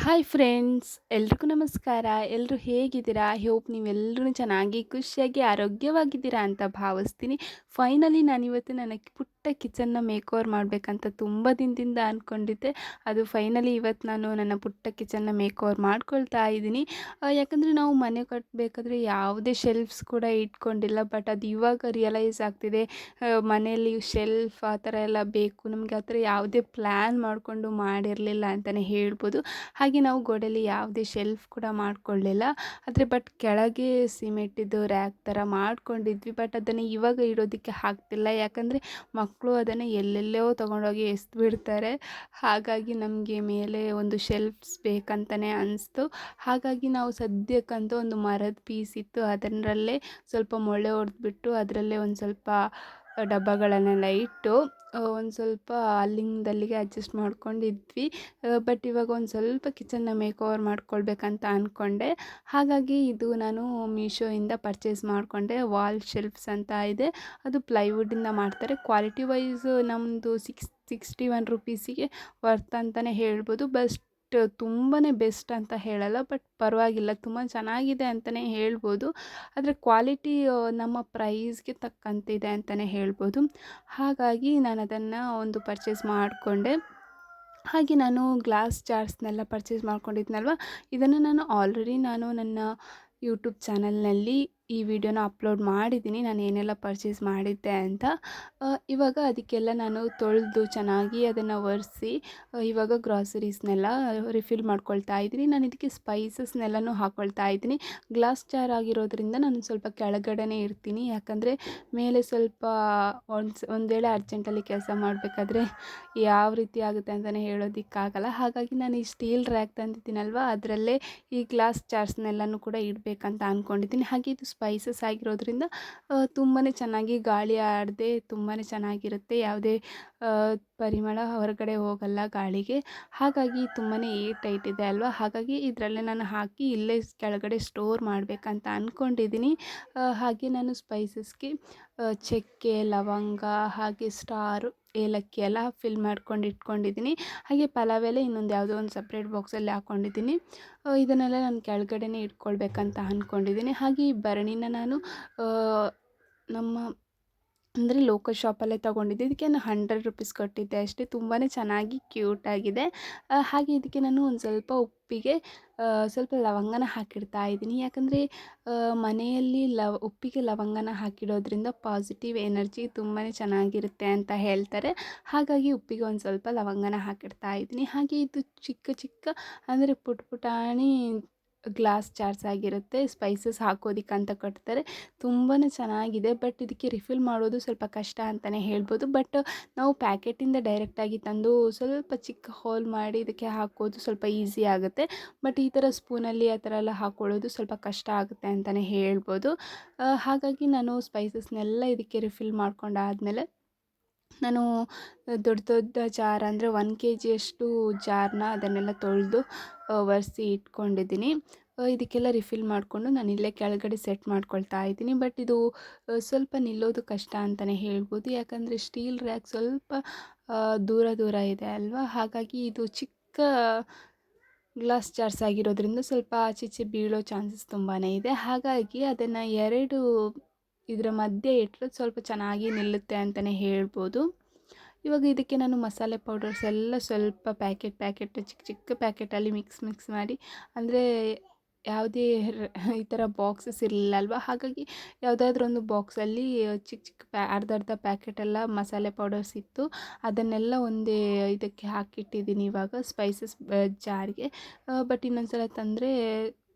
Hi friends, ಎಲ್ರಿಗೂ ನಮಸ್ಕಾರ. ಎಲ್ಲರೂ ಹೇಗಿದ್ದೀರಾ? ಹೋಪ್ ನೀವೆಲ್ಲರೂ ಚೆನ್ನಾಗಿ, ಖುಷಿಯಾಗಿ, ಆರೋಗ್ಯವಾಗಿದ್ದೀರಾ ಅಂತ ಭಾವಿಸ್ತೀನಿ. ಫೈನಲಿ ನಾನಿವತ್ತು ನನ್ನ ಪುಟ್ಟ ಕಿಚನ್ನ ಮೇಕ್ ಓವರ್ ಮಾಡಬೇಕಂತ ತುಂಬ ದಿನದಿಂದ ಅಂದ್ಕೊಂಡಿದ್ದೆ. ಅದು ಫೈನಲಿ ಇವತ್ತು ನಾನು ನನ್ನ ಪುಟ್ಟ ಕಿಚನ್ನ ಮೇಕ್ ಓವರ್ ಮಾಡ್ಕೊಳ್ತಾ ಇದ್ದೀನಿ. ಯಾಕಂದರೆ ನಾವು ಮನೆ ಕಟ್ಟಬೇಕಾದ್ರೆ ಯಾವುದೇ ಶೆಲ್ಫ್ಸ್ ಕೂಡ ಇಟ್ಕೊಂಡಿಲ್ಲ. ಬಟ್ ಅದು ಇವಾಗ ರಿಯಲೈಸ್ ಆಗ್ತಿದೆ, ಮನೆಯಲ್ಲಿ ಶೆಲ್ಫ್ ಆ ಥರ ಎಲ್ಲ ಬೇಕು ನಮಗೆ. ಆ ಥರ ಯಾವುದೇ ಪ್ಲ್ಯಾನ್ ಮಾಡಿಕೊಂಡು ಮಾಡಿರಲಿಲ್ಲ ಅಂತಲೇ ಹೇಳ್ಬೋದು. ಹಾಗೆ ನಾವು ಗೋಡೆಯಲ್ಲಿ ಯಾವುದೇ ಶೆಲ್ಫ್ ಕೂಡ ಮಾಡ್ಕೊಳ್ಳಿಲ್ಲ. ಆದರೆ ಬಟ್ ಕೆಳಗೆ ಸಿಮೆಂಟಿದ್ದು ರ್ಯಾಕ್ ಥರ ಮಾಡ್ಕೊಂಡಿದ್ವಿ. ಬಟ್ ಅದನ್ನು ಇವಾಗ ಇಡೋದಕ್ಕೆ ಆಗ್ತಿಲ್ಲ. ಯಾಕಂದರೆ ಮಕ್ಕಳು ಅದನ್ನು ಎಲ್ಲೆಲ್ಲೋ ತೊಗೊಂಡೋಗಿ ಎಸ್ದುಬಿಡ್ತಾರೆ. ಹಾಗಾಗಿ ನಮಗೆ ಮೇಲೆ ಒಂದು ಶೆಲ್ಫ್ಸ್ ಬೇಕಂತಲೇ ಅನಿಸ್ತು. ಹಾಗಾಗಿ ನಾವು ಸದ್ಯಕ್ಕಂತೂ ಒಂದು ಮರದ ಪೀಸ್ ಇತ್ತು, ಅದರಲ್ಲೇ ಸ್ವಲ್ಪ ಮೊಳೆ ಹೊಡೆದ್ಬಿಟ್ಟು ಅದರಲ್ಲೇ ಒಂದು ಸ್ವಲ್ಪ ಡಬ್ಬಗಳನ್ನೆಲ್ಲ ಇಟ್ಟು ಒಂದು ಸ್ವಲ್ಪ ಅಲ್ಲಿಂದಲ್ಲಿಗೆ ಅಡ್ಜಸ್ಟ್ ಮಾಡ್ಕೊಂಡಿದ್ವಿ. ಬಟ್ ಇವಾಗ ಒಂದು ಸ್ವಲ್ಪ ಕಿಚನ್ನ ಮೇಕ್ ಓವರ್ ಮಾಡ್ಕೊಳ್ಬೇಕಂತ ಅಂದ್ಕೊಂಡೆ. ಹಾಗಾಗಿ ಇದು ನಾನು ಮೀಶೋಯಿಂದ ಪರ್ಚೇಸ್ ಮಾಡಿಕೊಂಡೆ. ವಾಲ್ ಶೆಲ್ಫ್ಸ್ ಅಂತ ಇದೆ. ಅದು ಪ್ಲೈವುಡ್ಡಿಂದ ಮಾಡ್ತಾರೆ. ಕ್ವಾಲಿಟಿ ವೈಸ್ ನಮ್ಮದು 61 ರುಪೀಸಿಗೆ ವರ್ತ್ ಅಂತಲೇ ಹೇಳ್ಬೋದು. ತುಂಬಾ ಬೆಸ್ಟ್ ಅಂತ ಹೇಳಲ್ಲ, ಬಟ್ ಪರವಾಗಿಲ್ಲ, ತುಂಬ ಚೆನ್ನಾಗಿದೆ ಅಂತಲೇ ಹೇಳ್ಬೋದು. ಆದರೆ ಕ್ವಾಲಿಟಿ ನಮ್ಮ ಪ್ರೈಸ್ಗೆ ತಕ್ಕಂತಿದೆ ಅಂತಲೇ ಹೇಳ್ಬೋದು. ಹಾಗಾಗಿ ನಾನು ಅದನ್ನು ಒಂದು ಪರ್ಚೇಸ್ ಮಾಡಿಕೊಂಡೆ. ಹಾಗೆ ನಾನು ಗ್ಲಾಸ್ ಜಾರ್ಸ್ನೆಲ್ಲ ಪರ್ಚೇಸ್ ಮಾಡ್ಕೊಂಡಿದ್ನಲ್ವ, ಇದನ್ನು ನಾನು ನನ್ನ ಯೂಟ್ಯೂಬ್ ಚಾನಲ್ನಲ್ಲಿ ಈ ವಿಡಿಯೋನ ಅಪ್ಲೋಡ್ ಮಾಡಿದ್ದೀನಿ, ನಾನು ಏನೆಲ್ಲ ಪರ್ಚೇಸ್ ಮಾಡಿದ್ದೆ ಅಂತ. ಇವಾಗ ಅದಕ್ಕೆಲ್ಲ ನಾನು ತೊಳೆದು ಚೆನ್ನಾಗಿ ಅದನ್ನು ಒರೆಸಿ ಇವಾಗ ಗ್ರಾಸರೀಸ್ನೆಲ್ಲ ರಿಫಿಲ್ ಮಾಡ್ಕೊಳ್ತಾ ಇದ್ದೀನಿ. ನಾನು ಇದಕ್ಕೆ ಸ್ಪೈಸಸ್ನೆಲ್ಲನೂ ಹಾಕ್ಕೊಳ್ತಾ ಇದ್ದೀನಿ. ಗ್ಲಾಸ್ ಜಾರ್ ಆಗಿರೋದ್ರಿಂದ ನಾನು ಸ್ವಲ್ಪ ಕೆಳಗಡೆನೇ ಇರ್ತೀನಿ. ಯಾಕಂದರೆ ಮೇಲೆ ಸ್ವಲ್ಪ ಒಂದು ವೇಳೆ ಅರ್ಜೆಂಟಲ್ಲಿ ಕೆಲಸ ಮಾಡಬೇಕಾದ್ರೆ ಯಾವ ರೀತಿ ಆಗುತ್ತೆ ಅಂತಲೇ ಹೇಳೋದಕ್ಕಾಗಲ್ಲ. ಹಾಗಾಗಿ ನಾನು ಈ ಸ್ಟೀಲ್ ರ್ಯಾಕ್ ತಂದಿದ್ದೀನಲ್ವ, ಅದರಲ್ಲೇ ಈ ಗ್ಲಾಸ್ ಜಾರ್ಸ್ನೆಲ್ಲನೂ ಕೂಡ ಇಡಬೇಕಂತ ಅಂದ್ಕೊಂಡಿದ್ದೀನಿ. ಹಾಗೆ ಇದು ಸ್ಪೈಸಸ್ ಆಗಿರೋದ್ರಿಂದ ತುಂಬಾ ಚೆನ್ನಾಗಿ ಗಾಳಿ ಆಡದೆ ತುಂಬಾ ಚೆನ್ನಾಗಿರುತ್ತೆ. ಯಾವುದೇ ಪರಿಮಳ ಹೊರಗಡೆ ಹೋಗಲ್ಲ ಗಾಳಿಗೆ. ಹಾಗಾಗಿ ತುಂಬಾ ಏರ್ ಟೈಟ್ ಇದೆ ಅಲ್ವಾ. ಹಾಗಾಗಿ ಇದರಲ್ಲೇ ನಾನು ಹಾಕಿ ಇಲ್ಲೇ ಕೆಳಗಡೆ ಸ್ಟೋರ್ ಮಾಡಬೇಕಂತ ಅಂದ್ಕೊಂಡಿದ್ದೀನಿ. ಹಾಗೆ ನಾನು ಸ್ಪೈಸಸ್ಗೆ ಚಕ್ಕೆ, ಲವಂಗ, ಹಾಗೆ ಸ್ಟಾರು, ಏಲಕ್ಕಿ ಎಲ್ಲ ಫಿಲ್ ಮಾಡ್ಕೊಂಡು ಇಟ್ಕೊಂಡಿದ್ದೀನಿ. ಹಾಗೆ ಪಲಾವ್ ಎಲೆ ಇನ್ನೊಂದು ಯಾವುದೋ ಒಂದು ಸಪ್ರೇಟ್ ಬಾಕ್ಸಲ್ಲಿ ಹಾಕ್ಕೊಂಡಿದ್ದೀನಿ. ಇದನ್ನೆಲ್ಲ ನಾನು ಕೆಳಗಡೆನೇ ಇಟ್ಕೊಳ್ಬೇಕಂತ ಅಂದ್ಕೊಂಡಿದ್ದೀನಿ. ಹಾಗೆ ಈ ಭರಣಿನ ನಾನು ನಮ್ಮ ಅಂದರೆ ಲೋಕಲ್ ಶಾಪಲ್ಲೇ ತೊಗೊಂಡಿದ್ದೆ. ಇದಕ್ಕೆ ನಾನು 100 ರುಪೀಸ್ ಕೊಟ್ಟಿದ್ದೆ ಅಷ್ಟೇ. ತುಂಬಾ ಚೆನ್ನಾಗಿ ಕ್ಯೂಟಾಗಿದೆ. ಹಾಗೆ ಇದಕ್ಕೆ ನಾನು ಒಂದು ಸ್ವಲ್ಪ ಉಪ್ಪಿಗೆ ಸ್ವಲ್ಪ ಲವಂಗನ ಹಾಕಿಡ್ತಾ ಇದ್ದೀನಿ. ಯಾಕಂದರೆ ಮನೆಯಲ್ಲಿ ಉಪ್ಪಿಗೆ ಲವಂಗನ ಹಾಕಿಡೋದ್ರಿಂದ ಪಾಸಿಟಿವ್ ಎನರ್ಜಿ ತುಂಬಾ ಚೆನ್ನಾಗಿರುತ್ತೆ ಅಂತ ಹೇಳ್ತಾರೆ. ಹಾಗಾಗಿ ಉಪ್ಪಿಗೆ ಒಂದು ಸ್ವಲ್ಪ ಲವಂಗನ ಹಾಕಿಡ್ತಾ ಇದ್ದೀನಿ. ಹಾಗೆ ಇದು ಚಿಕ್ಕ ಚಿಕ್ಕ ಅಂದರೆ ಪುಟಾಣಿ ಗ್ಲಾಸ್ ಜಾರ್ಸ್ ಆಗಿರುತ್ತೆ. ಸ್ಪೈಸಸ್ ಹಾಕೋದಿಕ್ಕಂತ ಕೊಡ್ತಾರೆ. ತುಂಬಾ ಚೆನ್ನಾಗಿದೆ. ಬಟ್ ಇದಕ್ಕೆ ರಿಫಿಲ್ ಮಾಡೋದು ಸ್ವಲ್ಪ ಕಷ್ಟ ಅಂತಲೇ ಹೇಳ್ಬೋದು. ಬಟ್ ನಾವು ಪ್ಯಾಕೆಟಿಂದ ಡೈರೆಕ್ಟಾಗಿ ತಂದು ಸ್ವಲ್ಪ ಚಿಕ್ಕ ಹೋಲ್ ಮಾಡಿ ಇದಕ್ಕೆ ಹಾಕೋದು ಸ್ವಲ್ಪ ಈಸಿ ಆಗುತ್ತೆ. ಬಟ್ ಈ ಥರ ಸ್ಪೂನಲ್ಲಿ ಆ ಥರ ಎಲ್ಲ ಹಾಕ್ಕೊಳ್ಳೋದು ಸ್ವಲ್ಪ ಕಷ್ಟ ಆಗುತ್ತೆ ಅಂತಲೇ ಹೇಳ್ಬೋದು. ಹಾಗಾಗಿ ನಾನು ಸ್ಪೈಸಸ್ನೆಲ್ಲ ಇದಕ್ಕೆ ರಿಫಿಲ್ ಮಾಡ್ಕೊಂಡಾದಮೇಲೆ ನಾನು ದೊಡ್ಡ ದೊಡ್ಡ ಜಾರ್ ಅಂದರೆ 1 kg ಜಾರನ್ನ ಅದನ್ನೆಲ್ಲ ತೊಳೆದು ಒರೆಸಿ ಇಟ್ಕೊಂಡಿದ್ದೀನಿ. ಇದಕ್ಕೆಲ್ಲ ರಿಫಿಲ್ ಮಾಡಿಕೊಂಡು ನಾನು ಇಲ್ಲೇ ಕೆಳಗಡೆ ಸೆಟ್ ಮಾಡ್ಕೊಳ್ತಾ ಇದ್ದೀನಿ. ಬಟ್ ಇದು ಸ್ವಲ್ಪ ನಿಲ್ಲೋದು ಕಷ್ಟ ಅಂತಲೇ ಹೇಳ್ಬೋದು. ಯಾಕಂದರೆ ಸ್ಟೀಲ್ ರ್ಯಾಕ್ ಸ್ವಲ್ಪ ದೂರ ದೂರ ಇದೆ ಅಲ್ವಾ. ಹಾಗಾಗಿ ಇದು ಚಿಕ್ಕ ಗ್ಲಾಸ್ ಜಾರ್ಸ್ ಆಗಿರೋದ್ರಿಂದ ಸ್ವಲ್ಪ ಆಚೀಚೆ ಬೀಳೋ ಚಾನ್ಸಸ್ ತುಂಬಾ ಇದೆ. ಹಾಗಾಗಿ ಅದನ್ನು 2 ಇದರ ಮಧ್ಯೆ ಇಟ್ಟರೆ ಸ್ವಲ್ಪ ಚೆನ್ನಾಗಿ ನಿಲ್ಲುತ್ತೆ ಅಂತಲೇ ಹೇಳ್ಬೋದು. ಇವಾಗ ಇದಕ್ಕೆ ನಾನು ಮಸಾಲೆ ಪೌಡರ್ಸ್ ಎಲ್ಲ ಸ್ವಲ್ಪ ಪ್ಯಾಕೆಟ್ ಚಿಕ್ಕ ಚಿಕ್ಕ ಪ್ಯಾಕೆಟಲ್ಲಿ ಮಿಕ್ಸ್ ಮಾಡಿ, ಅಂದರೆ ಯಾವುದೇ ಈ ಥರ ಬಾಕ್ಸಸ್ ಇರಲಿಲ್ಲ ಅಲ್ವಾ. ಹಾಗಾಗಿ ಯಾವುದಾದ್ರೂ ಒಂದು ಬಾಕ್ಸಲ್ಲಿ ಚಿಕ್ಕ ಚಿಕ್ಕ ಅರ್ಧ ಪ್ಯಾಕೆಟೆಲ್ಲ ಮಸಾಲೆ ಪೌಡರ್ಸ್ ಇತ್ತು. ಅದನ್ನೆಲ್ಲ ಒಂದೇ ಇದಕ್ಕೆ ಹಾಕಿಟ್ಟಿದ್ದೀನಿ ಇವಾಗ ಸ್ಪೈಸಸ್ ಜಾರಿಗೆ. ಬಟ್ ಇನ್ನೊಂದು ಸಲ ತಂದರೆ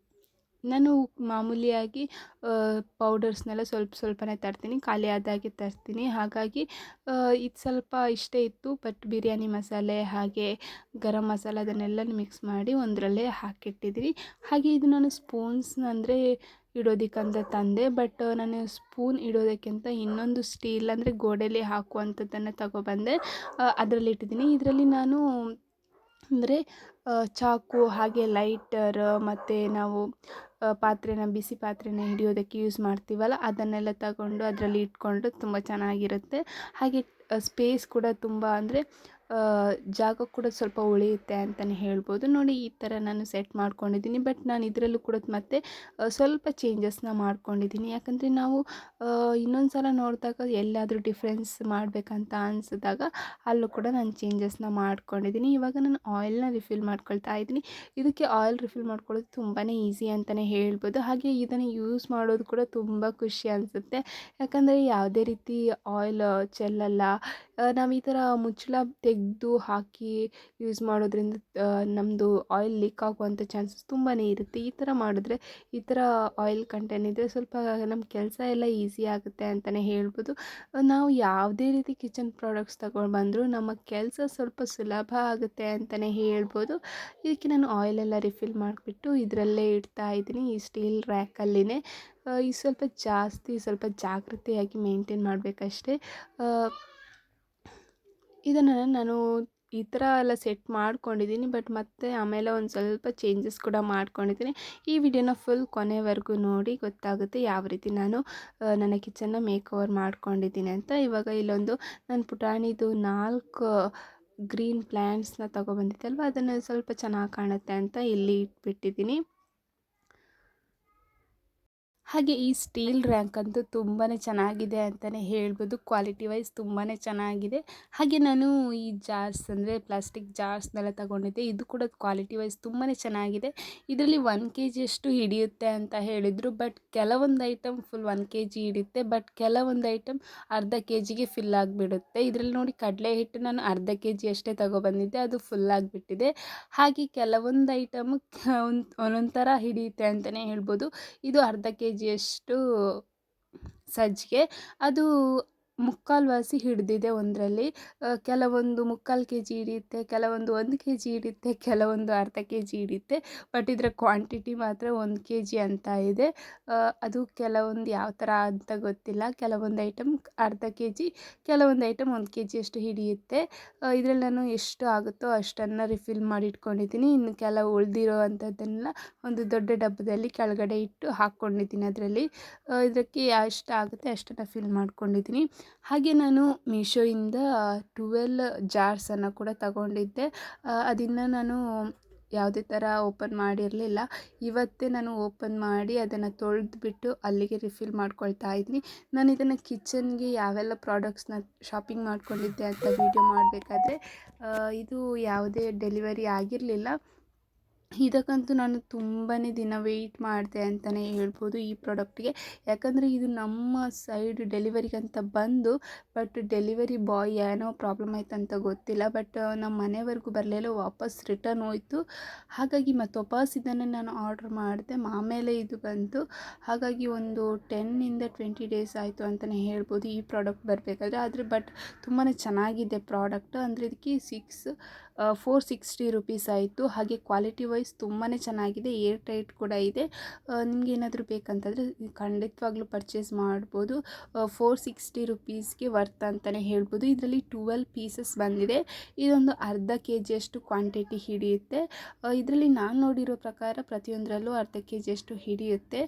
ನಾನು ಮಾಮೂಲಿಯಾಗಿ ಪೌಡರ್ಸ್ನೆಲ್ಲ ಸ್ವಲ್ಪನೇ ತರ್ತೀನಿ, ಖಾಲಿ ಆದಾಗೆ ತರ್ತೀನಿ. ಹಾಗಾಗಿ ಇದು ಸ್ವಲ್ಪ ಇಷ್ಟೇ ಇತ್ತು. ಬಟ್ ಬಿರಿಯಾನಿ ಮಸಾಲೆ ಹಾಗೆ ಗರಂ ಮಸಾಲೆ ಅದನ್ನೆಲ್ಲನೂ ಮಿಕ್ಸ್ ಮಾಡಿ ಒಂದರಲ್ಲೇ ಹಾಕಿಟ್ಟಿದ್ದೀನಿ. ಹಾಗೆ ಇದು ನಾನು ಸ್ಪೂನ್ಸ್ ಅಂದರೆ ಇಡೋದಕ್ಕಂತ ತಂದೆ. ಬಟ್ ನಾನು ಸ್ಪೂನ್ ಇಡೋದಕ್ಕಿಂತ ಇನ್ನೊಂದು ಸ್ಟೀಲ್ ಅಂದರೆ ಗೋಡೆಯಲ್ಲಿ ಹಾಕುವಂಥದ್ದನ್ನು ತಗೊಬಂದೆ. ಅದರಲ್ಲಿ ಇಟ್ಟಿದ್ದೀನಿ. ಇದರಲ್ಲಿ ನಾನು ಅಂದರೆ ಚಾಕು ಹಾಗೆ ಲೈಟರ್ ಮತ್ತು ನಾವು ಬಿಸಿ ಪಾತ್ರೆನ ಹಿಡಿಯೋದಕ್ಕೆ ಯೂಸ್ ಮಾಡ್ತೀವಲ್ಲ, ಅದನ್ನೆಲ್ಲ ತಗೊಂಡು ಅದರಲ್ಲಿ ಇಟ್ಕೊಂಡು ತುಂಬ ಚೆನ್ನಾಗಿರುತ್ತೆ. ಹಾಗೆ ಸ್ಪೇಸ್ ಕೂಡ ತುಂಬ ಅಂದರೆ ಜಾಗ ಕೂಡ ಸ್ವಲ್ಪ ಉಳಿಯುತ್ತೆ ಅಂತಲೇ ಹೇಳ್ಬೋದು. ನೋಡಿ ಈ ಥರ ನಾನು ಸೆಟ್ ಮಾಡ್ಕೊಂಡಿದ್ದೀನಿ. ಬಟ್ ನಾನು ಇದರಲ್ಲೂ ಕೂಡ ಮತ್ತೆ ಸ್ವಲ್ಪ ಚೇಂಜಸ್ನ ಮಾಡ್ಕೊಂಡಿದ್ದೀನಿ. ಯಾಕಂದರೆ ನಾವು ಇನ್ನೊಂದು ಸಲ ನೋಡಿದಾಗ ಎಲ್ಲಾದರೂ ಡಿಫ್ರೆನ್ಸ್ ಮಾಡಬೇಕಂತ ಅನಿಸಿದಾಗ ಅಲ್ಲೂ ಕೂಡ ನಾನು ಚೇಂಜಸ್ನ ಮಾಡ್ಕೊಂಡಿದ್ದೀನಿ. ಇವಾಗ ನಾನು ಆಯಿಲ್ನ ರಿಫಿಲ್ ಮಾಡ್ಕೊಳ್ತಾ ಇದ್ದೀನಿ. ಇದಕ್ಕೆ ಆಯಿಲ್ ರಿಫಿಲ್ ಮಾಡ್ಕೊಳ್ಳೋದು ತುಂಬಾ ಈಸಿ ಅಂತಲೇ ಹೇಳ್ಬೋದು. ಹಾಗೆ ಇದನ್ನು ಯೂಸ್ ಮಾಡೋದು ಕೂಡ ತುಂಬ ಖುಷಿ ಅನಿಸುತ್ತೆ. ಯಾಕಂದರೆ ಯಾವುದೇ ರೀತಿ ಆಯಿಲ್ ಚೆಲ್ಲಲ್ಲ. ನಾವು ಈ ಥರ ಮುಚ್ಚಳ ತೆಗೆದು ಹಾಕಿ ಯೂಸ್ ಮಾಡೋದ್ರಿಂದ ನಮ್ಮದು ಆಯಿಲ್ ಲೀಕ್ ಆಗುವಂಥ ಚಾನ್ಸಸ್ ತುಂಬಾ ಇರುತ್ತೆ. ಈ ಥರ ಮಾಡಿದ್ರೆ, ಈ ಥರ ಆಯಿಲ್ ಕಂಟೆಂಟ್ ಇದ್ದರೆ ಸ್ವಲ್ಪ ನಮ್ಮ ಕೆಲಸ ಎಲ್ಲ ಈಸಿ ಆಗುತ್ತೆ ಅಂತಲೇ ಹೇಳ್ಬೋದು. ನಾವು ಯಾವುದೇ ರೀತಿ ಕಿಚನ್ ಪ್ರಾಡಕ್ಟ್ಸ್ ತಗೊಂಡು ಬಂದರೂ ನಮ್ಮ ಕೆಲಸ ಸ್ವಲ್ಪ ಸುಲಭ ಆಗುತ್ತೆ ಅಂತಲೇ ಹೇಳ್ಬೋದು. ಇದಕ್ಕೆ ನಾನು ಆಯಿಲೆಲ್ಲ ರಿಫಿಲ್ ಮಾಡಿಬಿಟ್ಟು ಇದರಲ್ಲೇ ಇಡ್ತಾ ಇದ್ದೀನಿ, ಈ ಸ್ಟೀಲ್ ರ್ಯಾಕಲ್ಲಿನೇ. ಈ ಸ್ವಲ್ಪ ಜಾಗ್ರತೆಯಾಗಿ ಮೇಂಟೈನ್ ಮಾಡಬೇಕಷ್ಟೇ. ಇದನ್ನು ನಾನು ಈ ಥರ ಎಲ್ಲ ಸೆಟ್ ಮಾಡ್ಕೊಂಡಿದ್ದೀನಿ. ಬಟ್ ಮತ್ತೆ ಆಮೇಲೆ ಒಂದು ಸ್ವಲ್ಪ ಚೇಂಜಸ್ ಕೂಡ ಮಾಡ್ಕೊಂಡಿದ್ದೀನಿ. ಈ ವಿಡಿಯೋನ ಫುಲ್ ಕೊನೆವರೆಗೂ ನೋಡಿ, ಗೊತ್ತಾಗುತ್ತೆ ಯಾವ ರೀತಿ ನಾನು ನನ್ನ ಕಿಚನ್ನ ಮೇಕ್ ಓವರ್ ಮಾಡ್ಕೊಂಡಿದ್ದೀನಿ ಅಂತ. ಇವಾಗ ಇಲ್ಲೊಂದು ನನ್ನ ಪುಟಾಣಿದು 4 ಗ್ರೀನ್ ಪ್ಲ್ಯಾಂಟ್ಸ್ನ ತೊಗೊಬಂದಿದ್ದೆ ಅಲ್ವ, ಅದನ್ನು ಸ್ವಲ್ಪ ಚೆನ್ನಾಗಿ ಕಾಣುತ್ತೆ ಅಂತ ಇಲ್ಲಿ ಇಟ್ಬಿಟ್ಟಿದ್ದೀನಿ. ಹಾಗೆ ಈ ಸ್ಟೀಲ್ ರ್ಯಾಂಕ್ ಅಂತೂ ತುಂಬಾ ಚೆನ್ನಾಗಿದೆ ಅಂತಲೇ ಹೇಳ್ಬೋದು. ಕ್ವಾಲಿಟಿ ವೈಸ್ ತುಂಬಾ ಚೆನ್ನಾಗಿದೆ. ಹಾಗೆ ನಾನು ಈ ಜಾರ್ಸ್ ಅಂದರೆ ಪ್ಲಾಸ್ಟಿಕ್ ಜಾರ್ಸ್ನೆಲ್ಲ ತಗೊಂಡಿದ್ದೆ. ಇದು ಕೂಡ ಕ್ವಾಲಿಟಿ ವೈಸ್ ತುಂಬಾ ಚೆನ್ನಾಗಿದೆ. ಇದರಲ್ಲಿ 1 kgಯಷ್ಟು ಹಿಡಿಯುತ್ತೆ ಅಂತ ಹೇಳಿದರು. ಬಟ್ ಕೆಲವೊಂದು ಐಟಮ್ ಫುಲ್ 1 kg ಹಿಡಿಯುತ್ತೆ. ಬಟ್ ಕೆಲವೊಂದು ಐಟಮ್ ಅರ್ಧ kgಗೆ ಫಿಲ್ ಆಗಿಬಿಡುತ್ತೆ. ಇದರಲ್ಲಿ ನೋಡಿ, ಕಡಲೆ ಹಿಟ್ಟು ನಾನು ಅರ್ಧ kg ಅಷ್ಟೇ ತಗೊಬಂದಿದ್ದೆ, ಅದು ಫುಲ್ ಆಗಿಬಿಟ್ಟಿದೆ. ಹಾಗೆ ಕೆಲವೊಂದು ಐಟಮ್ ಒಂದೊಂದು ಥರ ಹಿಡಿಯುತ್ತೆ ಅಂತಲೇ ಹೇಳ್ಬೋದು. ಇದು ಅರ್ಧ kgಯಷ್ಟು ಸಜ್ಜಿಗೆ, ಅದು ಮುಕ್ಕಾಲು ವಾಸಿ ಹಿಡಿದಿದೆ ಒಂದರಲ್ಲಿ. ಕೆಲವೊಂದು 3/4 kg ಹಿಡಿಯುತ್ತೆ, ಕೆಲವೊಂದು 1 kg ಹಿಡಿಯುತ್ತೆ, ಕೆಲವೊಂದು ಅರ್ಧ kg ಹಿಡಿಯುತ್ತೆ. ಬಟ್ ಇದರ ಕ್ವಾಂಟಿಟಿ ಮಾತ್ರ 1 kg ಅಂತ ಇದೆ. ಅದು ಕೆಲವೊಂದು ಯಾವ ಥರ ಅಂತ ಗೊತ್ತಿಲ್ಲ. ಕೆಲವೊಂದು ಐಟಮ್ ಅರ್ಧ kg, ಕೆಲವೊಂದು ಐಟಮ್ 1 kgಯಷ್ಟು ಹಿಡಿಯುತ್ತೆ. ಇದರಲ್ಲಿ ನಾನು ಎಷ್ಟು ಆಗುತ್ತೋ ಅಷ್ಟನ್ನು ರಿಫಿಲ್ ಮಾಡಿ ಇಟ್ಕೊಂಡಿದ್ದೀನಿ. ಇನ್ನು ಕೆಲವು ಉಳಿದಿರೋ ಅಂಥದ್ದನ್ನೆಲ್ಲ ಒಂದು ದೊಡ್ಡ ಡಬ್ಬದಲ್ಲಿ ಕೆಳಗಡೆ ಇಟ್ಟು ಹಾಕ್ಕೊಂಡಿದ್ದೀನಿ. ಅದರಲ್ಲಿ ಇದಕ್ಕೆ ಎಷ್ಟು ಆಗುತ್ತೆ ಅಷ್ಟನ್ನು ಫಿಲ್ ಮಾಡ್ಕೊಂಡಿದ್ದೀನಿ. ಹಾಗೆ ನಾನು ಮೀಶೋಯಿಂದ 12 ಜಾರ್ಸನ್ನು ಕೂಡ ತಗೊಂಡಿದ್ದೆ. ಅದನ್ನು ನಾನು ಯಾವುದೇ ಥರ ಓಪನ್ ಮಾಡಿರಲಿಲ್ಲ. ಇವತ್ತೇ ನಾನು ಓಪನ್ ಮಾಡಿ ಅದನ್ನು ತೊಳೆದ್ಬಿಟ್ಟು ಅಲ್ಲಿಗೆ ರಿಫಿಲ್ ಮಾಡ್ಕೊಳ್ತಾ ಇದ್ದೀನಿ. ನಾನು ಇದನ್ನು ಕಿಚನ್ಗೆ ಯಾವೆಲ್ಲ ಪ್ರಾಡಕ್ಟ್ಸ್ನ ಶಾಪಿಂಗ್ ಮಾಡ್ಕೊಂಡಿದ್ದೆ ಅಂತ ವೀಡಿಯೋ ಮಾಡಬೇಕಾದ್ರೆ ಇದು ಯಾವುದೇ ಡೆಲಿವರಿ ಆಗಿರಲಿಲ್ಲ. ಇದಕ್ಕಂತೂ ನಾನು ತುಂಬಾ ದಿನ ವೆಯ್ಟ್ ಮಾಡಿದೆ ಅಂತಲೇ ಹೇಳ್ಬೋದು ಈ ಪ್ರಾಡಕ್ಟಿಗೆ. ಯಾಕಂದರೆ ಇದು ನಮ್ಮ ಸೈಡ್ ಡೆಲಿವರಿಗಂತ ಬಂದು, ಬಟ್ ಡೆಲಿವರಿ ಬಾಯ್ ಏನೋ ಪ್ರಾಬ್ಲಮ್ ಆಯ್ತಂತ ಗೊತ್ತಿಲ್ಲ. ಬಟ್ ನಮ್ಮ ಮನೆವರೆಗೂ ಬರಲಿಲ್ಲ, ವಾಪಸ್ ರಿಟರ್ನ್ ಹೋಯಿತು. ಹಾಗಾಗಿ ಮತ್ತು ವಾಪಸ್ ಇದನ್ನು ನಾನು ಆರ್ಡ್ರ್ ಮಾಡಿದೆ. ಆಮೇಲೆ ಇದು ಬಂತು. ಹಾಗಾಗಿ ಒಂದು 10 ಇಂದ 20 ಡೇಸ್ ಆಯಿತು ಅಂತಲೇ ಹೇಳ್ಬೋದು ಈ ಪ್ರಾಡಕ್ಟ್ ಬರಬೇಕಾದ್ರೆ. ಆದರೆ ಬಟ್ ತುಂಬಾ ಚೆನ್ನಾಗಿದೆ ಪ್ರಾಡಕ್ಟ್. ಅಂದರೆ ಇದಕ್ಕೆ 460 ರುಪೀಸ್ ಆಯಿತು. ಹಾಗೆ ಕ್ವಾಲಿಟಿ ವೈಸ್ ತುಂಬಾ ಚೆನ್ನಾಗಿದೆ, ಏರ್ ಟೈಟ್ ಕೂಡ ಇದೆ. ನಿಮ್ಗೆ ಏನಾದರೂ ಬೇಕಂತಂದರೆ ಖಂಡಿತವಾಗ್ಲೂ ಪರ್ಚೇಸ್ ಮಾಡ್ಬೋದು. 460 ರುಪೀಸ್ಗೆ ವರ್ತ್ ಅಂತಲೇ ಹೇಳ್ಬೋದು. ಇದರಲ್ಲಿ 12 ಪೀಸಸ್ ಬಂದಿದೆ. ಇದೊಂದು ಅರ್ಧ kgಯಷ್ಟು ಕ್ವಾಂಟಿಟಿ ಹಿಡಿಯುತ್ತೆ. ಇದರಲ್ಲಿ ನಾನು ನೋಡಿರೋ ಪ್ರಕಾರ ಪ್ರತಿಯೊಂದರಲ್ಲೂ ಅರ್ಧ kgಯಷ್ಟು ಹಿಡಿಯುತ್ತೆ.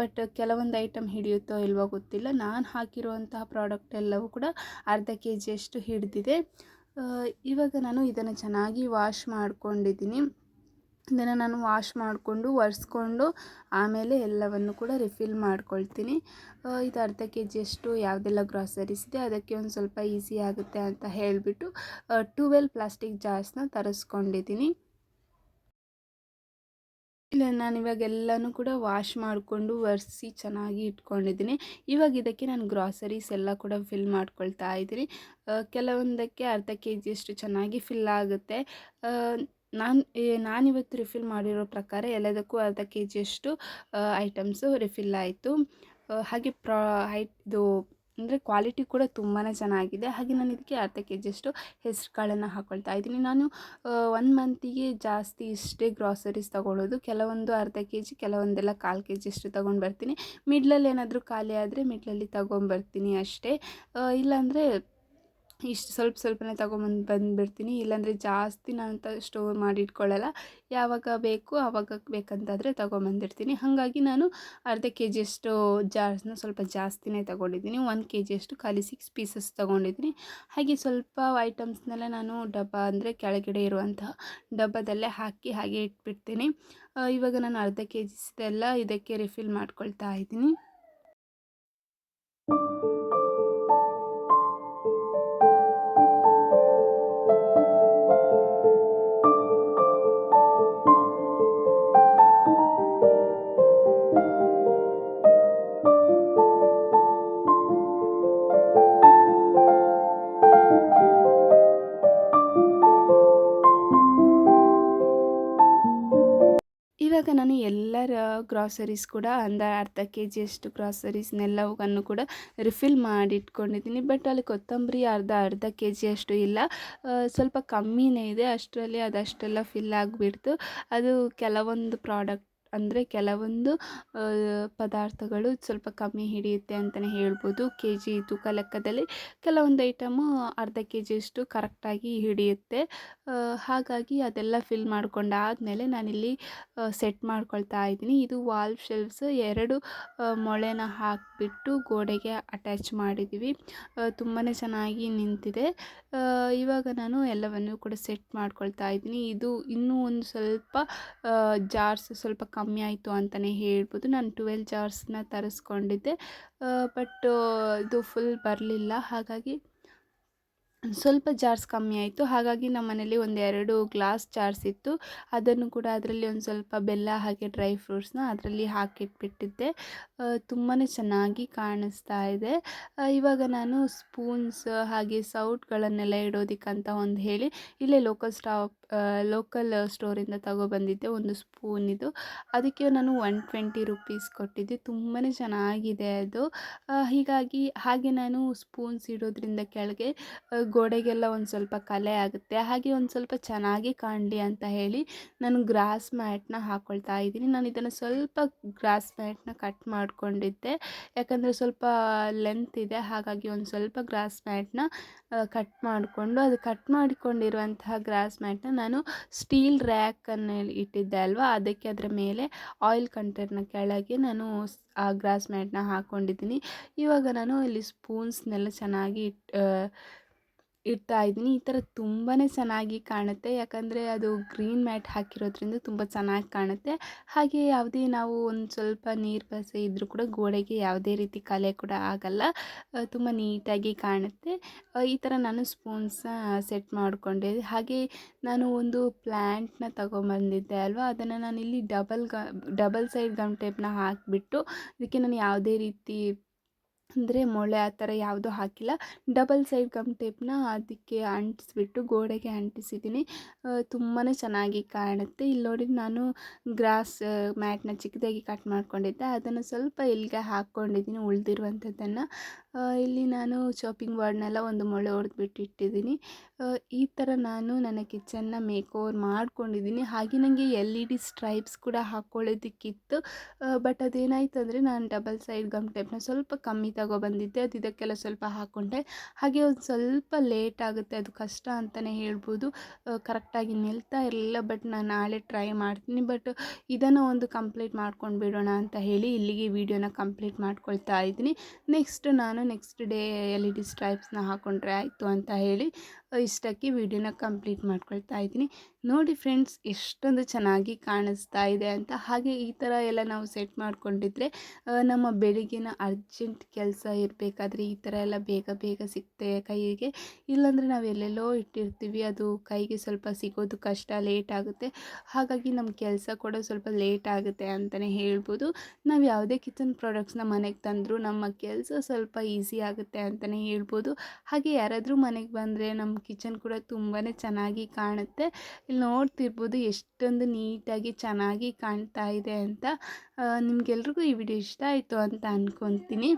ಬಟ್ ಕೆಲವೊಂದು ಐಟಮ್ ಹಿಡಿಯುತ್ತೋ ಇಲ್ವೋ ಗೊತ್ತಿಲ್ಲ. ನಾನು ಹಾಕಿರುವಂತಹ ಪ್ರಾಡಕ್ಟ್ ಎಲ್ಲವೂ ಕೂಡ ಅರ್ಧ kgಯಷ್ಟು ಹಿಡಿದಿದೆ. ಇವಾಗ ನಾನು ಇದನ್ನು ಚೆನ್ನಾಗಿ ವಾಶ್ ಮಾಡ್ಕೊಂಡಿದ್ದೀನಿ. ಇದನ್ನು ನಾನು ವಾಶ್ ಮಾಡಿಕೊಂಡು ಒರೆಸ್ಕೊಂಡು ಆಮೇಲೆ ಎಲ್ಲವನ್ನು ಕೂಡ ರಿಫಿಲ್ ಮಾಡ್ಕೊಳ್ತೀನಿ. ಇದು ಅರ್ಧ kgಯಷ್ಟು ಯಾವುದೆಲ್ಲ ಗ್ರಾಸರೀಸ್ ಇದೆ ಅದಕ್ಕೆ ಒಂದು ಸ್ವಲ್ಪ ಈಸಿ ಆಗುತ್ತೆ ಅಂತ ಹೇಳಿಬಿಟ್ಟು 12 ಪ್ಲಾಸ್ಟಿಕ್ ಜಾರ್ಸ್ನ ತರಿಸ್ಕೊಂಡಿದ್ದೀನಿ. ಇಲ್ಲ, ನಾನಿವಾಗ ಎಲ್ಲನೂ ಕೂಡ ವಾಶ್ ಮಾಡಿಕೊಂಡು ಒರೆಸಿ ಚೆನ್ನಾಗಿ ಇಟ್ಕೊಂಡಿದ್ದೀನಿ. ಇವಾಗ ಇದಕ್ಕೆ ನಾನು ಗ್ರಾಸರೀಸ್ ಎಲ್ಲ ಕೂಡ ಫಿಲ್ ಮಾಡ್ಕೊಳ್ತಾ ಇದ್ದೀನಿ. ಕೆಲವೊಂದಕ್ಕೆ ಅರ್ಧ kgಯಷ್ಟು ಚೆನ್ನಾಗಿ ಫಿಲ್ ಆಗುತ್ತೆ. ನಾನಿವತ್ತು ರಿಫಿಲ್ ಮಾಡಿರೋ ಪ್ರಕಾರ ಎಲ್ಲದಕ್ಕೂ ಅರ್ಧ kgಯಷ್ಟು ಐಟಮ್ಸು ರಿಫಿಲ್ ಆಯಿತು. ಹಾಗೆ ಇದು ಅಂದರೆ ಕ್ವಾಲಿಟಿ ಕೂಡ ತುಂಬಾ ಚೆನ್ನಾಗಿದೆ. ಹಾಗೆ ನಾನು ಇದಕ್ಕೆ ಅರ್ಧ kgಯಷ್ಟು ಹೆಸರು ಕಾಳನ್ನು ಹಾಕ್ಕೊಳ್ತಾ ಇದ್ದೀನಿ. ನಾನು 1 ಮಂತಿಗೆ ಜಾಸ್ತಿ ಇಷ್ಟೇ ಗ್ರಾಸರೀಸ್ ತೊಗೊಳ್ಳೋದು. ಕೆಲವೊಂದು ಅರ್ಧ kg, ಕೆಲವೊಂದೆಲ್ಲ 1/4 kgಯಷ್ಟು ತೊಗೊಂಡು ಬರ್ತೀನಿ. ಮಿಡ್ಲಲ್ಲಿ ಏನಾದರೂ ಖಾಲಿ ಆದರೆ ಮಿಡ್ಲಲ್ಲಿ ತೊಗೊಂಬರ್ತೀನಿ ಅಷ್ಟೇ. ಇಲ್ಲಾಂದರೆ ಇಷ್ಟು ಸ್ವಲ್ಪನೇ ಬಂದುಬಿಡ್ತೀನಿ. ಇಲ್ಲಾಂದರೆ ಜಾಸ್ತಿ ನಾನು ಸ್ಟೋರ್ ಮಾಡಿ ಇಟ್ಕೊಳ್ಳಲ್ಲ. ಯಾವಾಗ ಬೇಕು ಆವಾಗ ಬೇಕಂತಾದರೆ ತೊಗೊಂಬಂದಿರ್ತೀನಿ. ಹಾಗಾಗಿ ನಾನು ಅರ್ಧ ಕೆ ಜಿಯಷ್ಟು ಜಾರ್ಸ್ನ ಸ್ವಲ್ಪ ಜಾಸ್ತಿನೇ ತೊಗೊಂಡಿದ್ದೀನಿ. 1 ಕೆ ಜಿಯಷ್ಟು ಖಾಲಿ 6 ಪೀಸಸ್ ತೊಗೊಂಡಿದ್ದೀನಿ. ಹಾಗೆ ಸ್ವಲ್ಪ ಐಟಮ್ಸ್ನೆಲ್ಲ ನಾನು ಡಬ್ಬ ಅಂದರೆ ಕೆಳಗಡೆ ಇರುವಂತಹ ಡಬ್ಬದಲ್ಲೇ ಹಾಕಿ ಹಾಗೆ ಇಟ್ಬಿಡ್ತೀನಿ. ಇವಾಗ ನಾನು ಅರ್ಧ ಕೆ ಜಿದೆಲ್ಲ ಇದಕ್ಕೆ ರಿಫಿಲ್ ಮಾಡ್ಕೊಳ್ತಾ ಇದ್ದೀನಿ. ಇವಾಗ ನಾನು ಎಲ್ಲರ ಗ್ರಾಸರೀಸ್ ಕೂಡ ಅರ್ಧ ಕೆ ಜಿಯಷ್ಟು ಗ್ರಾಸರೀಸ್ನೆಲ್ಲವನ್ನು ಕೂಡ ರಿಫಿಲ್ ಮಾಡಿಟ್ಕೊಂಡಿದ್ದೀನಿ. ಬಟ್ ಅಲ್ಲಿ ಕೊತ್ತಂಬರಿ ಅರ್ಧ ಕೆ ಜಿಯಷ್ಟು ಇಲ್ಲ, ಸ್ವಲ್ಪ ಕಮ್ಮಿನೇ ಇದೆ. ಅಷ್ಟರಲ್ಲಿ ಅದಷ್ಟೆಲ್ಲ ಫಿಲ್ ಆಗಿಬಿಡ್ತು. ಅದು ಕೆಲವೊಂದು ಪ್ರಾಡಕ್ಟ್ ಅಂದರೆ ಕೆಲವೊಂದು ಪದಾರ್ಥಗಳು ಸ್ವಲ್ಪ ಕಮ್ಮಿ ಹಿಡಿಯುತ್ತೆ ಅಂತಲೇ ಹೇಳ್ಬೋದು. ಕೆ ಜಿ ತೂಕ ಲೆಕ್ಕದಲ್ಲಿ ಕೆಲವೊಂದು ಐಟಮು ಅರ್ಧ ಕೆ ಜಿಯಷ್ಟು ಕರೆಕ್ಟಾಗಿ ಹಿಡಿಯುತ್ತೆ. ಹಾಗಾಗಿ ಅದೆಲ್ಲ ಫಿಲ್ ಮಾಡ್ಕೊಂಡಾದಮೇಲೆ ನಾನಿಲ್ಲಿ ಸೆಟ್ ಮಾಡ್ಕೊಳ್ತಾ ಇದ್ದೀನಿ. ಇದು ವಾಲ್ ಶೆಲ್ಫ್ಸ್ 2 ಮೊಳೆನ ಹಾಕಿಬಿಟ್ಟು ಗೋಡೆಗೆ ಅಟ್ಯಾಚ್ ಮಾಡಿದ್ದೀವಿ. ತುಂಬಾ ಚೆನ್ನಾಗಿ ನಿಂತಿದೆ. ಇವಾಗ ನಾನು ಎಲ್ಲವನ್ನು ಕೂಡ ಸೆಟ್ ಮಾಡ್ಕೊಳ್ತಾ ಇದ್ದೀನಿ. ಇದು ಇನ್ನೂ ಒಂದು ಸ್ವಲ್ಪ ಜಾರ್ಸ್ ಸ್ವಲ್ಪ ಕಮ್ಮಿ ಆಯಿತು ಅಂತಲೇ ಹೇಳ್ಬೋದು. ನಾನು 12 ಜಾರ್ಸ್ನ ತರಿಸ್ಕೊಂಡಿದ್ದೆ, ಬಟ್ ಇದು ಫುಲ್ ಬರಲಿಲ್ಲ. ಹಾಗಾಗಿ ಸ್ವಲ್ಪ ಜಾರ್ಸ್ ಕಮ್ಮಿ ಆಯಿತು. ಹಾಗಾಗಿ ನಮ್ಮ ಮನೇಲಿ 1-2 ಗ್ಲಾಸ್ ಜಾರ್ಸ್ ಇತ್ತು. ಅದನ್ನು ಕೂಡ ಅದರಲ್ಲಿ ಒಂದು ಸ್ವಲ್ಪ ಬೆಲ್ಲ ಹಾಗೆ ಡ್ರೈ ಫ್ರೂಟ್ಸ್ನ ಅದರಲ್ಲಿ ಹಾಕಿಟ್ಬಿಟ್ಟಿದ್ದೆ. ತುಂಬಾ ಚೆನ್ನಾಗಿ ಕಾಣಿಸ್ತಾ ಇದೆ. ಇವಾಗ ನಾನು ಸ್ಪೂನ್ಸ್ ಹಾಗೆ ಸೌಟ್ಗಳನ್ನೆಲ್ಲ ಇಡೋದಕ್ಕಂತ ಒಂದು ಹೇಳಿ ಇಲ್ಲೇ ಲೋಕಲ್ ಸ್ಟೋರಿಂದ ತಗೊಬಂದಿದ್ದೆ ಒಂದು ಸ್ಪೂನ್. ಇದು ಅದಕ್ಕೆ ನಾನು 120 ರುಪೀಸ್ ಕೊಟ್ಟಿದ್ದೆ. ತುಂಬಾ ಚೆನ್ನಾಗಿದೆ ಅದು. ಹೀಗಾಗಿ ಹಾಗೆ ನಾನು ಸ್ಪೂನ್ಸ್ ಇಡೋದ್ರಿಂದ ಕೆಳಗೆ ಗೋಡೆಗೆಲ್ಲ ಒಂದು ಸ್ವಲ್ಪ ಕಲೆ ಆಗುತ್ತೆ, ಹಾಗೆ ಒಂದು ಸ್ವಲ್ಪ ಚೆನ್ನಾಗಿ ಕಾಣಲಿ ಅಂತ ಹೇಳಿ ನಾನು ಗ್ರಾಸ್ ಮ್ಯಾಟ್ನ ಹಾಕ್ಕೊಳ್ತಾ ಇದ್ದೀನಿ. ನಾನು ಇದನ್ನು ಸ್ವಲ್ಪ ಗ್ರಾಸ್ ಮ್ಯಾಟ್ನ ಕಟ್ ಮಾಡಿಕೊಂಡಿದ್ದೆ, ಯಾಕಂದರೆ ಸ್ವಲ್ಪ ಲೆಂತ್ ಇದೆ. ಹಾಗಾಗಿ ಒಂದು ಸ್ವಲ್ಪ ಗ್ರಾಸ್ ಮ್ಯಾಟ್ನ ಕಟ್ ಮಾಡಿಕೊಂಡು ಅದು ಕಟ್ ಮಾಡಿಕೊಂಡಿರುವಂತಹ ಗ್ರಾಸ್ ಮ್ಯಾಟ್ನ ನಾನು ಸ್ಟೀಲ್ ರ್ಯಾಕನ್ನು ಇಟ್ಟಿದ್ದೆ ಅಲ್ವಾ, ಅದಕ್ಕೆ ಅದರ ಮೇಲೆ ಆಯಿಲ್ ಕಂಟೇನರ್ನ ಕೆಳಗೆ ನಾನು ಆ ಗ್ರಾಸ್ ಮ್ಯಾಟ್ನ ಹಾಕ್ಕೊಂಡಿದ್ದೀನಿ. ಇವಾಗ ನಾನು ಇಲ್ಲಿ ಸ್ಪೂನ್ಸ್ನೆಲ್ಲ ಚೆನ್ನಾಗಿ ಇಡ್ತಾ ಇದ್ದೀನಿ. ಈ ಥರ ತುಂಬಾ ಚೆನ್ನಾಗಿ ಕಾಣುತ್ತೆ, ಯಾಕಂದರೆ ಅದು ಗ್ರೀನ್ ಮ್ಯಾಟ್ ಹಾಕಿರೋದ್ರಿಂದ ತುಂಬ ಚೆನ್ನಾಗಿ ಕಾಣುತ್ತೆ. ಹಾಗೆ ಯಾವುದೇ ನಾವು ಒಂದು ಸ್ವಲ್ಪ ನೀರು ಬಸೆ ಇದ್ದರೂ ಕೂಡ ಗೋಡೆಗೆ ಯಾವುದೇ ರೀತಿ ಕಲೆ ಕೂಡ ಆಗಲ್ಲ, ತುಂಬ ನೀಟಾಗಿ ಕಾಣುತ್ತೆ. ಈ ಥರ ನಾನು ಸ್ಪೂನ್ಸ್ನ ಸೆಟ್ ಮಾಡಿಕೊಂಡೆ. ಹಾಗೆ ನಾನು ಒಂದು ಪ್ಲ್ಯಾಂಟ್ನ ತಗೊಂಬಂದಿದ್ದೆ ಅಲ್ವಾ, ಅದನ್ನು ನಾನಿಲ್ಲಿ ಡಬಲ್ ಸೈಡ್ ಗಮ್ ಟೇಪ್ನ ಹಾಕಿಬಿಟ್ಟು ಇದಕ್ಕೆ ನಾನು ಯಾವುದೇ ರೀತಿ ಅಂದರೆ ಮೊಳೆ ಆ ಥರ ಯಾವುದೂ ಹಾಕಿಲ್ಲ. ಡಬಲ್ ಸೈಡ್ ಗಮ್ ಟೇಪ್ನ ಅದಕ್ಕೆ ಅಂಟಿಸ್ಬಿಟ್ಟು ಗೋಡೆಗೆ ಅಂಟಿಸಿದ್ದೀನಿ. ತುಂಬಾ ಚೆನ್ನಾಗಿ ಕಾಣುತ್ತೆ. ಇಲ್ಲಿ ನೋಡಿ, ನಾನು ಗ್ರಾಸ್ ಮ್ಯಾಟ್ನ ಚಿಕ್ಕದಾಗಿ ಕಟ್ ಮಾಡ್ಕೊಂಡಿದ್ದೆ, ಅದನ್ನು ಸ್ವಲ್ಪ ಇಲ್ಲಿಗೆ ಹಾಕ್ಕೊಂಡಿದ್ದೀನಿ ಉಳಿದಿರುವಂಥದ್ದನ್ನು. ಇಲ್ಲಿ ನಾನು ಚಾಪಿಂಗ್ ಬೋರ್ಡ್ನೆಲ್ಲ ಒಂದು ಮೊಳೆ ಹೊಡೆದ್ಬಿಟ್ಟು ಇಟ್ಟಿದ್ದೀನಿ. ಈ ಥರ ನಾನು ನನ್ನ ಕಿಚನ್ನ ಮೇಕ್ ಓವರ್ ಮಾಡ್ಕೊಂಡಿದ್ದೀನಿ. ಹಾಗೆ ನನಗೆ LED ಸ್ಟ್ರೈಪ್ಸ್ ಕೂಡ ಹಾಕ್ಕೊಳ್ಳೋದಕ್ಕಿತ್ತು, ಬಟ್ ಅದೇನಾಯಿತು ಅಂದರೆ ನಾನು ಡಬಲ್ ಸೈಡ್ ಗಮ್ ಟೇಪ್ನ ಸ್ವಲ್ಪ ಕಮ್ಮಿ ತಗೊಬಂದಿದ್ದೆ, ಅದು ಇದಕ್ಕೆಲ್ಲ ಸ್ವಲ್ಪ ಹಾಕ್ಕೊಂಡೆ. ಹಾಗೆ ಒಂದು ಸ್ವಲ್ಪ ಲೇಟ್ ಆಗುತ್ತೆ, ಅದು ಕಷ್ಟ ಅಂತಲೇ ಹೇಳ್ಬೋದು. ಕರೆಕ್ಟಾಗಿ ನಿಲ್ತಾ ಇರಲಿಲ್ಲ, ಬಟ್ ನಾನು ನಾಳೆ ಟ್ರೈ ಮಾಡ್ತೀನಿ. ಬಟ್ ಇದನ್ನು ಒಂದು ಕಂಪ್ಲೀಟ್ ಮಾಡ್ಕೊಂಡು ಬಿಡೋಣ ಅಂತ ಹೇಳಿ ಇಲ್ಲಿಗೆ ವಿಡಿಯೋನ ಕಂಪ್ಲೀಟ್ ಮಾಡ್ಕೊಳ್ತಾ ಇದ್ದೀನಿ. ನೆಕ್ಸ್ಟ್ ಡೇ LED ಸ್ಟ್ರೈಪ್ಸ್ನ ಹಾಕ್ಕೊಂಡ್ರೆ ಆಯಿತು ಅಂತ ಹೇಳಿ ಇಷ್ಟಕ್ಕೆ ವಿಡಿಯೋನ ಕಂಪ್ಲೀಟ್ ಮಾಡ್ಕೊಳ್ತಾ ಇದ್ದೀನಿ. ನೋಡಿ ಫ್ರೆಂಡ್ಸ್, ಎಷ್ಟೊಂದು ಚೆನ್ನಾಗಿ ಕಾಣಿಸ್ತಾ ಇದೆ ಅಂತ. ಹಾಗೆ ಈ ಥರ ಎಲ್ಲ ನಾವು ಸೆಟ್ ಮಾಡ್ಕೊಂಡಿದ್ರೆ ನಮ್ಮ ಬೆಳಿಗ್ಗಿನ ಅರ್ಜೆಂಟ್ ಕೆಲಸ ಇರಬೇಕಾದ್ರೆ ಈ ಥರ ಎಲ್ಲ ಬೇಗ ಸಿಗ್ತೆ ಕೈಗೆ. ಇಲ್ಲಾಂದರೆ ನಾವು ಎಲ್ಲೆಲ್ಲೋ ಇಟ್ಟಿರ್ತೀವಿ, ಅದು ಕೈಗೆ ಸ್ವಲ್ಪ ಸಿಗೋದು ಕಷ್ಟ, ಲೇಟ್ ಆಗುತ್ತೆ. ಹಾಗಾಗಿ ನಮ್ಮ ಕೆಲಸ ಕೂಡ ಸ್ವಲ್ಪ ಲೇಟ್ ಆಗುತ್ತೆ ಅಂತಲೇ ಹೇಳ್ಬೋದು. ನಾವು ಯಾವುದೇ ಕಿಚನ್ ಪ್ರಾಡಕ್ಟ್ಸ್ನ ಮನೆಗೆ ತಂದರೂ ನಮ್ಮ ಕೆಲಸ ಸ್ವಲ್ಪ ಈಸಿ ಆಗುತ್ತೆ ಅಂತಲೇ ಹೇಳ್ಬೋದು. ಹಾಗೆ ಯಾರಾದರೂ ಮನೆಗೆ ಬಂದರೆ ನಮ್ಮ ಕಿಚನ್ ಕೂಡ ತುಂಬಾ ಚೆನ್ನಾಗಿ ಕಾಣುತ್ತೆ. ಇಲ್ಲಿ ನೋಡ್ತಿರ್ಬೋದು ಎಷ್ಟೊಂದು ನೀಟಾಗಿ ಚೆನ್ನಾಗಿ ಕಾಣ್ತಾ ಇದೆ ಅಂತ. ನಿಮಗೆಲ್ರಿಗೂ ಈ ವಿಡಿಯೋ ಇಷ್ಟ ಆಯಿತು ಅಂತ ಅಂದ್ಕೊತೀನಿ.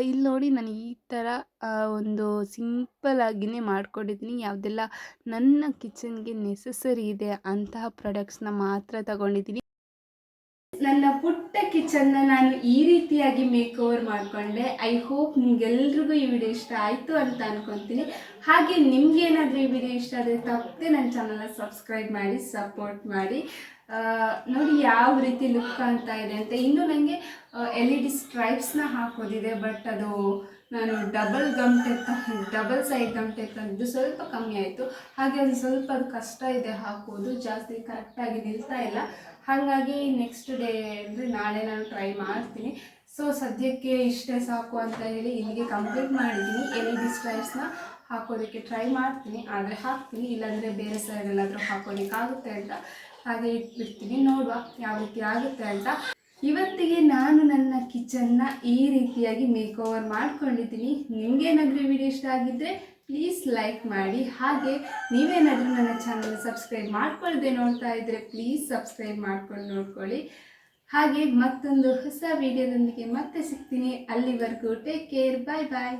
ಇಲ್ಲಿ ನೋಡಿ, ನಾನು ಈ ಥರ ಒಂದು ಸಿಂಪಲ್ಲಾಗಿಯೇ ಮಾಡ್ಕೊಂಡಿದ್ದೀನಿ. ಯಾವುದೆಲ್ಲ ನನ್ನ ಕಿಚನ್ಗೆ ನೆಸಸರಿ ಇದೆ ಅಂತಹ ಪ್ರಾಡಕ್ಟ್ಸ್ನ ಮಾತ್ರ ತಗೊಂಡಿದ್ದೀನಿ. ನನ್ನ ಪುಟ್ಟ ಕಿಚನ್ನ ನಾನು ಈ ರೀತಿಯಾಗಿ ಮೇಕ್ ಓವರ್ ಮಾಡಿಕೊಂಡೆ. ಐ ಹೋಪ್ ನಿಮ್ಗೆಲ್ರಿಗೂ ಈ ವಿಡಿಯೋ ಇಷ್ಟ ಆಯಿತು ಅಂತ ಅನ್ಕೊತೀನಿ. ಹಾಗೆ ನಿಮ್ಗೇನಾದರೂ ಈ ವಿಡಿಯೋ ಇಷ್ಟ ಆದರೆ ತಪ್ಪದೆ ನನ್ನ ಚಾನಲ್ನ ಸಬ್ಸ್ಕ್ರೈಬ್ ಮಾಡಿ ಸಪೋರ್ಟ್ ಮಾಡಿ. ನೋಡಿ ಯಾವ ರೀತಿ ಲುಕ್ ಅಂತ ಇದೆ ಅಂತ. ಇನ್ನು ನನಗೆ LED ಸ್ಟ್ರೈಪ್ಸ್ನ ಹಾಕೋದಿದೆ, ಬಟ್ ಅದು ನಾನು ಡಬಲ್ ಸೈಡ್ ಗಮ್ ತಂದಿದ್ದು ಸ್ವಲ್ಪ ಕಮ್ಮಿ ಆಯಿತು. ಹಾಗೆ ಅದು ಸ್ವಲ್ಪ ಕಷ್ಟ ಇದೆ ಹಾಕೋದು, ಜಾಸ್ತಿ ಕರೆಕ್ಟಾಗಿ ನಿಲ್ತಾ ಇಲ್ಲ. ಹಾಗಾಗಿ ನೆಕ್ಸ್ಟ್ ಡೇ ಅಂದರೆ ನಾಳೆ ನಾನು ಟ್ರೈ ಮಾಡ್ತೀನಿ. ಸೊ ಸದ್ಯಕ್ಕೆ ಇಷ್ಟೇ ಸಾಕು ಅಂತ ಹೇಳಿ ಇಲ್ಲಿಗೆ ಕಂಪ್ಲೀಟ್ ಮಾಡಿದ್ದೀನಿ. LED ಸ್ಟ್ರೈಪ್ಸ್ನ ಹಾಕೋದಕ್ಕೆ ಟ್ರೈ ಮಾಡ್ತೀನಿ, ಆದರೆ ಹಾಕ್ತೀನಿ, ಇಲ್ಲಾಂದರೆ ಬೇರೆ ಸೈಡೆಲ್ಲಾದರೂ ಹಾಕೋದಕ್ಕಾಗುತ್ತೆ ಅಂತ ಹಾಗೆ ಇಟ್ಬಿಡ್ತೀನಿ. ನೋಡುವ ಯಾವ ರೀತಿ ಆಗುತ್ತೆ ಅಂತ. ಇವತ್ತಿಗೆ ನಾನು ನನ್ನ ಕಿಚನ್ನ ಈ ರೀತಿಯಾಗಿ ಮೇಕ್ ಓವರ್ ಮಾಡ್ಕೊಂಡಿದ್ದೀನಿ. ನಿಮಗೇನಾದರೂ ಈ ವಿಡಿಯೋ ಇಷ್ಟ ಆಗಿದ್ದರೆ ಪ್ಲೀಸ್ ಲೈಕ್ ಮಾಡಿ. ಹಾಗೆ ನೀವೇನಾದರೂ ನನ್ನ ಚಾನಲ್ ಸಬ್ಸ್ಕ್ರೈಬ್ ಮಾಡ್ಕೊಳ್ಳದೆ ನೋಡ್ತಾ ಇದ್ದರೆ ಪ್ಲೀಸ್ ಸಬ್ಸ್ಕ್ರೈಬ್ ಮಾಡ್ಕೊಂಡು ನೋಡ್ಕೊಳ್ಳಿ. ಹಾಗೆ ಮತ್ತೊಂದು ಹೊಸ ವಿಡಿಯೋದೊಂದಿಗೆ ಮತ್ತೆ ಸಿಗ್ತೀನಿ. ಅಲ್ಲಿವರೆಗೂ ಟೇಕ್ ಕೇರ್, ಬಾಯ್ ಬಾಯ್.